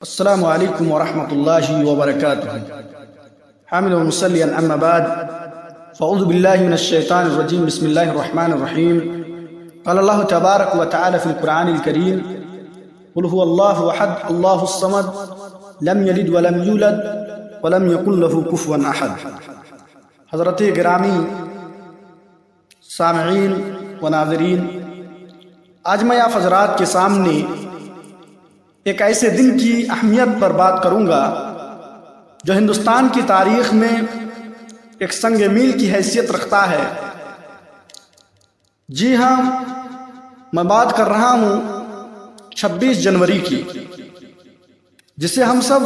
السلام علیکم ورحمۃ اللہ وبرکاتہ حامد و مسلیاً اما بعد فاعوذ باللہ من الشیطان الرجیم بسم اللہ الرحمن الرحیم قال اللہ تبارک و تعالی فی القرآن الکریم قل هو اللہ احد اللہ الصمد لم یلد ولم یولد ولم یکن له کفوا احد۔ حضرت گرامی سامعین و ناظرین، آج میں آپ حضرات کے سامنے ایک ایسے دن کی اہمیت پر بات کروں گا جو ہندوستان کی تاریخ میں ایک سنگ میل کی حیثیت رکھتا ہے۔ جی ہاں، میں بات کر رہا ہوں 26 جنوری کی، جسے ہم سب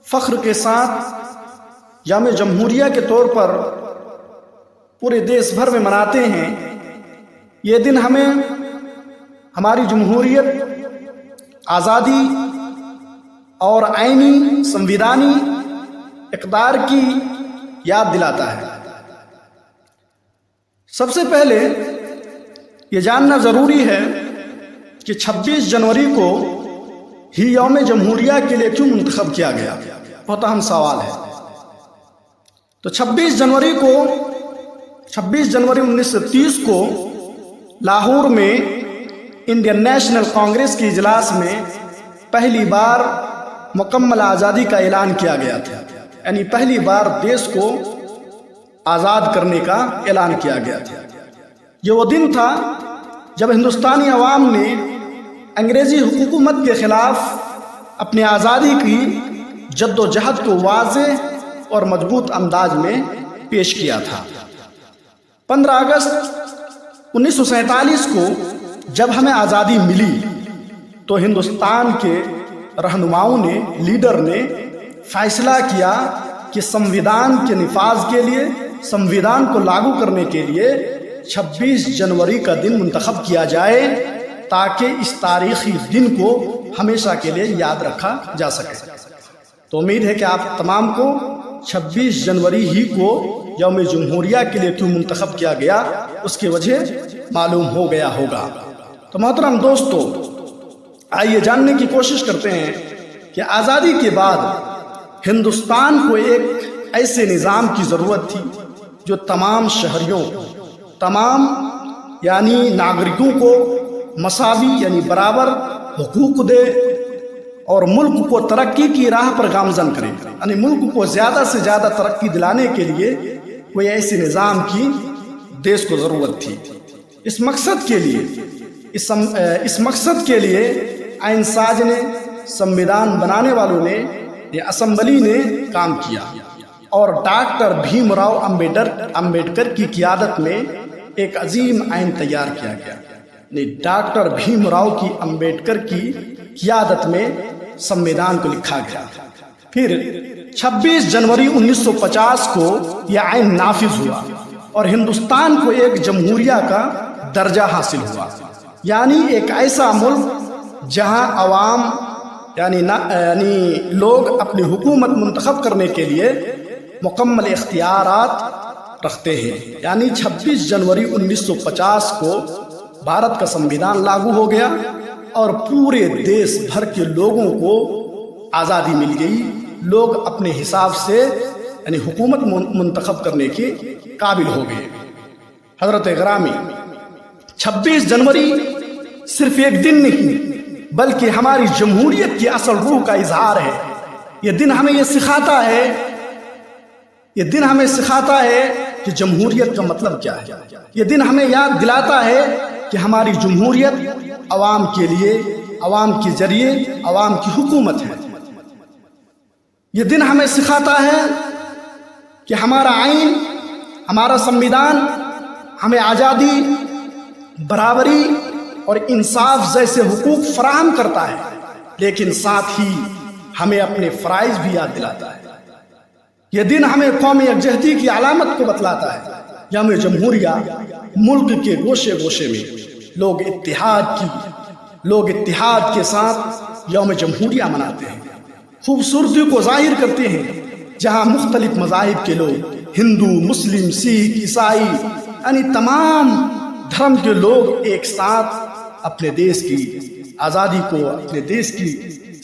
فخر کے ساتھ یوم جمہوریہ کے طور پر پورے دیش بھر میں مناتے ہیں۔ یہ دن ہمیں ہماری جمہوریت، آزادی اور آئینی سمویدھانی اقدار کی یاد دلاتا ہے۔ سب سے پہلے یہ جاننا ضروری ہے کہ 26 جنوری کو ہی یوم جمہوریہ کے لیے کیوں منتخب کیا گیا؟ بہت اہم سوال ہے۔ تو 26 جنوری 1930 کو لاہور میں انڈین نیشنل کانگریس کی اجلاس میں پہلی بار مکمل آزادی کا اعلان کیا گیا تھا، یعنی پہلی بار دیش کو آزاد کرنے کا اعلان کیا گیا تھا۔ یہ وہ دن تھا جب ہندوستانی عوام نے انگریزی حکومت کے خلاف اپنی آزادی کی جد و جہد کو واضح اور مضبوط انداز میں پیش کیا تھا۔ 15 اگست 1947 کو جب ہمیں آزادی ملی تو ہندوستان کے رہنماؤں نے، لیڈر نے فیصلہ کیا کہ سمویدھان کے نفاذ کے لیے، سمویدھان کو لاگو کرنے کے لیے 26 جنوری کا دن منتخب کیا جائے تاکہ اس تاریخی دن کو ہمیشہ کے لیے یاد رکھا جا سکے۔ تو امید ہے کہ آپ تمام کو 26 جنوری ہی کو یوم جمہوریہ کے لیے کیوں منتخب کیا گیا اس کی وجہ معلوم ہو گیا ہوگا۔ تو محترم دوستو، آئیے جاننے کی کوشش کرتے ہیں کہ آزادی کے بعد ہندوستان کو ایک ایسے نظام کی ضرورت تھی جو تمام شہریوں، تمام یعنی ناگرکوں کو مساوی یعنی برابر حقوق دے اور ملک کو ترقی کی راہ پر گامزن کرے، یعنی ملک کو زیادہ سے زیادہ ترقی دلانے کے لیے کوئی ایسے نظام کی دیش کو ضرورت تھی۔ اس مقصد کے لیے آئین ساز نے، سمویدھان بنانے والوں نے، یہ اسمبلی نے کام کیا اور ڈاکٹر بھیم راؤ امبیڈکر کی قیادت میں ایک عظیم آئین تیار کیا گیا۔ ڈاکٹر بھیم راؤ کی امبیڈکر کی قیادت میں سمویدھان کو لکھا گیا۔ پھر 26 جنوری 1950 کو یہ آئین نافذ ہوا اور ہندوستان کو ایک جمہوریہ کا درجہ حاصل ہوا، یعنی ایک ایسا ملک جہاں عوام یعنی لوگ اپنی حکومت منتخب کرنے کے لیے مکمل اختیارات رکھتے ہیں۔ یعنی 26 جنوری 1950 کو بھارت کا سمویدھان لاگو ہو گیا اور پورے دیش بھر کے لوگوں کو آزادی مل گئی۔ لوگ اپنے حساب سے یعنی حکومت منتخب کرنے کے قابل ہو گئے۔ حضرت گرامی، 26 جنوری صرف ایک دن نہیں بلکہ ہماری جمہوریت کی اصل روح کا اظہار ہے۔ یہ دن ہمیں سکھاتا ہے کہ جمہوریت کا مطلب کیا ہے۔ یہ دن ہمیں یاد دلاتا ہے کہ ہماری جمہوریت عوام کے لیے، عوام کے ذریعے، عوام کی حکومت ہے۔ یہ دن ہمیں سکھاتا ہے کہ ہمارا آئین، ہمارا سمویدھان ہمیں آزادی، برابری اور انصاف جیسے حقوق فراہم کرتا ہے، لیکن ساتھ ہی ہمیں اپنے فرائض بھی یاد دلاتا ہے۔ یہ دن ہمیں قومی یکجہتی کی علامت کو بتلاتا ہے۔ یوم جمہوریہ ملک کے گوشے گوشے میں لوگ اتحاد کے ساتھ یوم جمہوریہ مناتے ہیں، خوبصورتی کو ظاہر کرتے ہیں، جہاں مختلف مذاہب کے لوگ، ہندو، مسلم، سکھ، عیسائی، یعنی تمام دھرم کے لوگ ایک ساتھ اپنے دیش کی آزادی کو، اپنے دیش کی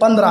15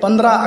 15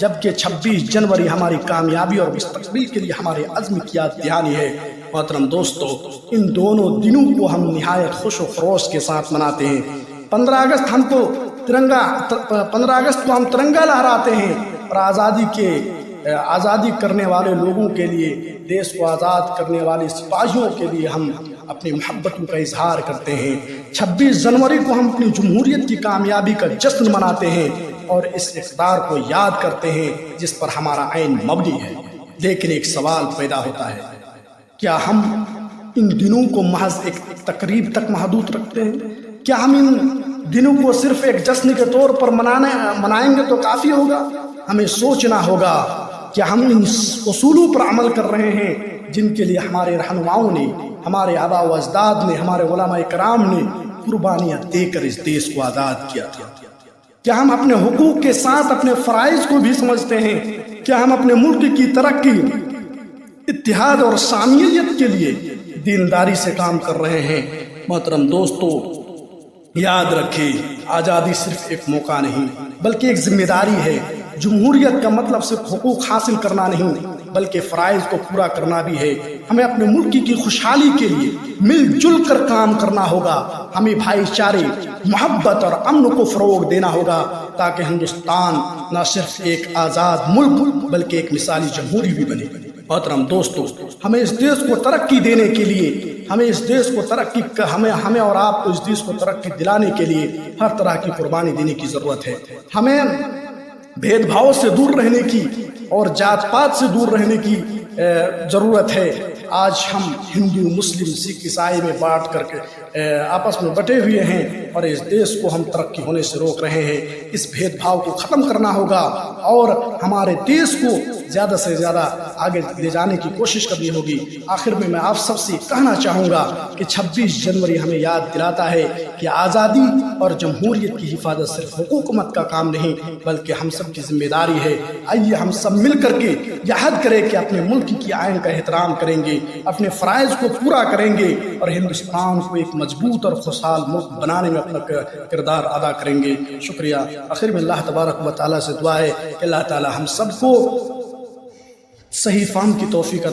جبکہ 26 جنوری ہماری کامیابی اور مستقبل کے لیے ہمارے عزم کی یاد دہانی ہے۔ محترم دوستو، ان دونوں دنوں کو ہم نہایت خوش و خروش کے ساتھ مناتے ہیں۔ 15 اگست ہم کو 15 اگست کو ہم ترنگا لہراتے ہیں اور آزادی کرنے والے لوگوں کے لیے، دیش کو آزاد کرنے والے سپاہیوں کے لیے ہم اپنی محبتوں کا اظہار کرتے ہیں۔ 26 جنوری کو ہم اپنی جمہوریت کی کامیابی کا جشن مناتے ہیں اور اس اقدار کو یاد کرتے ہیں جس پر ہمارا عین مبنی ہے۔ لیکن ایک سوال پیدا ہوتا ہے، کیا ہم ان دنوں کو محض ایک تقریب تک محدود رکھتے ہیں؟ کیا ہم ان دنوں کو صرف ایک جشن کے طور پر منائیں گے تو کافی ہوگا؟ ہمیں سوچنا ہوگا کہ ہم ان اصولوں پر عمل کر رہے ہیں جن کے لیے ہمارے رہنماؤں نے، ہمارے آباء و اجداد نے، ہمارے علماء کرام نے قربانیاں دے کر اس دیش کو آزاد کیا تھا۔ کیا ہم اپنے حقوق کے ساتھ اپنے فرائض کو بھی سمجھتے ہیں؟ کیا ہم اپنے ملک کی ترقی، اتحاد اور سامیت کے لیے دینداری سے کام کر رہے ہیں؟ محترم دوستو، یاد رکھیں، آزادی صرف ایک موقع نہیں بلکہ ایک ذمہ داری ہے۔ جمہوریت کا مطلب صرف حقوق حاصل کرنا نہیں بلکہ فرائض کو پورا کرنا بھی ہے۔ ہمیں اپنے ملک کی خوشحالی کے لیے مل جل کر کام کرنا ہوگا۔ ہمیں بھائی چارے، محبت اور امن کو فروغ دینا ہوگا تاکہ ہندوستان نہ صرف ایک آزاد ملک بلکہ ایک مثالی جمہوری بھی بنے۔ محترم دوستو، ہمیں اس دیش کو ترقی دینے کے لیے، ہمیں اور آپ کو اس دیش کو ترقی دلانے کے لیے ہر طرح کی قربانی دینے کی ضرورت ہے۔ ہمیں بھید بھاؤ سے دور رہنے کی اور جات پات سے دور رہنے کی ضرورت ہے۔ آج ہم ہندو، مسلم، سکھ، عیسائی میں بانٹ کر کے آپس میں بٹے ہوئے ہیں اور اس دیش کو ہم ترقی ہونے سے روک رہے ہیں۔ اس بھید بھاؤ کو ختم کرنا ہوگا اور ہمارے دیش کو زیادہ سے زیادہ آگے لے جانے کی کوشش کرنی ہوگی۔ آخر میں آپ سب سے کہنا چاہوں گا کہ 26 جنوری ہمیں یاد دلاتا ہے کہ آزادی اور جمہوریت کی حفاظت صرف حکومت کا کام نہیں بلکہ ہم سب کی ذمہ داری ہے۔ آئیے ہم سب مل کر کے یہ عہد کریں کہ اپنے ملک کی آئین کا احترام کریں گے، اپنے فرائض کو پورا کریں گے اور ہندوستان کو ایک مضبوط اور خوشحال ملک بنانے میں اپنا کردار ادا کریں گے۔ شکریہ۔ آخر میں اللہ تبارک و تعالیٰ سے دعا ہے کہ اللہ تعالیٰ ہم سب کو صحیح فہم کی توفیق عطا